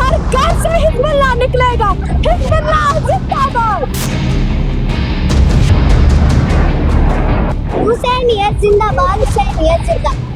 हर घर से हिजबुल्लाह निकलेगा। हिजबुल्लाह जिंदाबाद। हुसैनियत जिंदाबाद, हुसैनियत जिंदाबाद।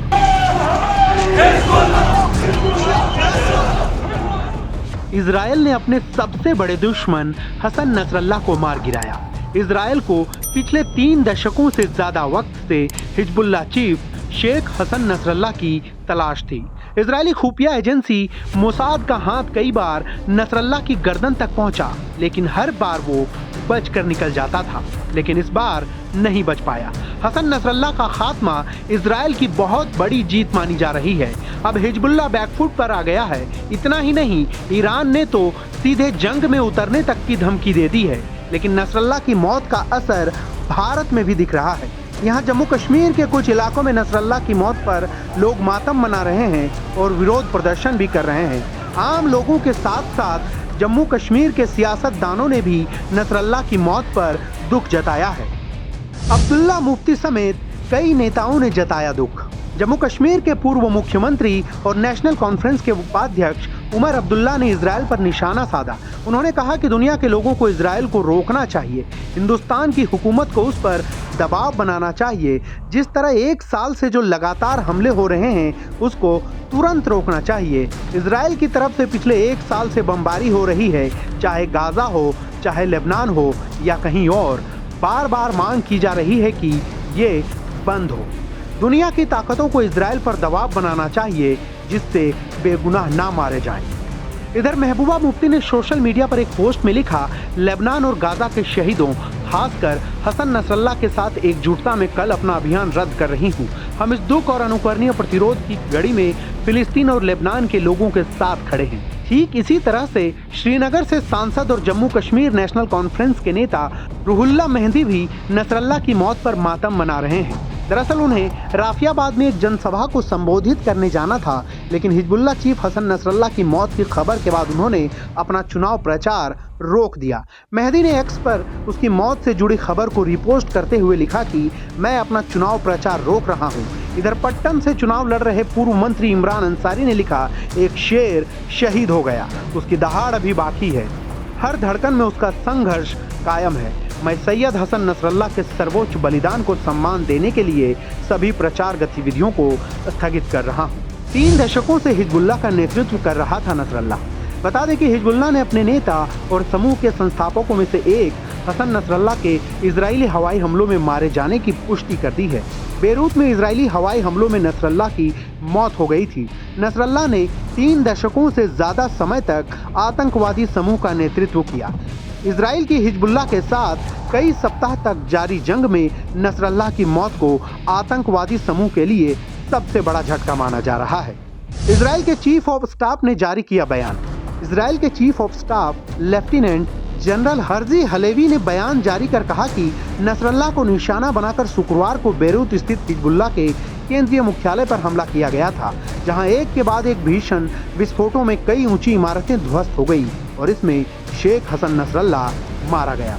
इजराइल ने अपने सबसे बड़े दुश्मन हसन नसरल्लाह को मार गिराया। इजराइल को पिछले 3 दशकों से ज्यादा वक्त से Hezbollah chief Sheikh Hassan Nasrallah की तलाश थी। इजरायली खुफिया एजेंसी मोसाद का हाथ कई बार नसरल्लाह की गर्दन तक पहुंचा, लेकिन हर बार वो बचकर निकल जाता था, लेकिन इस बार नहीं बच पाया। हसन नसरल्लाह का खात्मा इजराइल की बहुत बड़ी जीत मानी जा रही है। अब हिजबुल्लाह बैकफुट पर आ गया है। इतना ही नहीं, ईरान ने तो सीधे जंग में उतरने तक की धमकी दे दी है। लेकिन नसरल्लाह की मौत का असर भारत में भी दिख रहा है। यहाँ जम्मू कश्मीर के कुछ इलाकों में नसरल्लाह की मौत पर लोग मातम मना रहे हैं और विरोध प्रदर्शन भी कर रहे हैं। आम लोगों के साथ साथ जम्मू कश्मीर के सियासतदानों ने भी नसरल्लाह की मौत पर दुख जताया है। अब्दुल्ला मुफ्ती समेत कई नेताओं ने जताया दुख। जम्मू कश्मीर के पूर्व मुख्यमंत्री और नेशनल कॉन्फ्रेंस के उपाध्यक्ष उमर अब्दुल्ला ने इजराइल पर निशाना साधा। उन्होंने कहा कि दुनिया के लोगों को इजराइल को रोकना चाहिए। हिंदुस्तान की हुकूमत को उस पर दबाव बनाना चाहिए। जिस तरह 1 साल से जो लगातार हमले हो रहे हैं उसको तुरंत रोकना चाहिए। इजराइल की तरफ से पिछले 1 साल से बमबारी हो रही है, चाहे गाजा हो, चाहे लेबनान हो या कहीं और। बार बार मांग की जा रही है कि ये बंद हो। दुनिया की ताकतों को इजराइल पर दबाव बनाना चाहिए जिससे बेगुनाह ना मारे जाएं। इधर महबूबा मुफ्ती ने सोशल मीडिया पर एक पोस्ट में लिखा, लेबनान और गाजा के शहीदों, खासकर हसन नसरल्लाह के साथ एकजुटता में कल अपना अभियान रद्द कर रही हूँ। हम इस दुख और अनुकरणीय प्रतिरोध की घड़ी में फिलिस्तीन और लेबनान के लोगों के साथ खड़े हैं। ठीक इसी तरह से श्रीनगर से सांसद और जम्मू कश्मीर नेशनल कॉन्फ्रेंस के नेता रुहुल्लाह मेहंदी भी नसरल्लाह की मौत पर मातम मना रहे हैं। दरअसल उन्हें राफियाबाद में एक जनसभा को संबोधित करने जाना था, लेकिन हिजबुल्लाह चीफ हसन नसरल्लाह की मौत की खबर के बाद उन्होंने अपना चुनाव प्रचार रोक दिया। मेहंदी ने एक्स पर उसकी मौत से जुड़ी खबर को रिपोस्ट करते हुए लिखा कि मैं अपना चुनाव प्रचार रोक रहा हूं। इधर पट्टन से चुनाव लड़ रहे पूर्व मंत्री इमरान अंसारी ने लिखा, एक शेर शहीद हो गया, उसकी दहाड़ अभी बाकी है, हर धड़कन में उसका संघर्ष कायम है। मैं सैयद हसन नसरल्लाह के सर्वोच्च बलिदान को सम्मान देने के लिए सभी प्रचार गतिविधियों को स्थगित कर रहा हूँ। 3 दशकों से हिजबुल्लाह का नेतृत्व कर रहा था नसरल्लाह। बता दें कि हिजबुल्लाह ने अपने नेता और समूह के संस्थापकों में से एक हसन नसरल्लाह के इजरायली हवाई हमलों में मारे जाने की पुष्टि कर दी है। बेरूत में इजरायली हवाई हमलों में नसरल्लाह की मौत हो गई थी। नसरल्लाह ने 3 दशकों से ज्यादा समय तक आतंकवादी समूह का नेतृत्व किया। इजराइल की हिजबुल्लाह के साथ कई सप्ताह तक जारी जंग में नसरल्लाह की मौत को आतंकवादी समूह के लिए सबसे बड़ा झटका माना जा रहा है। इजराइल के चीफ ऑफ स्टाफ ने जारी किया बयान। इजराइल के chief of staff lieutenant general Herzi Halevi ने बयान जारी कर कहा कि नसरल्लाह को निशाना बनाकर शुक्रवार को बेरूत स्थित हिजबुल्लाह के केंद्रीय मुख्यालय पर हमला किया गया था, जहां एक के बाद एक भीषण विस्फोटों में कई ऊंची इमारतें ध्वस्त हो गई और इसमें शेख हसन नसरल्लाह मारा गया।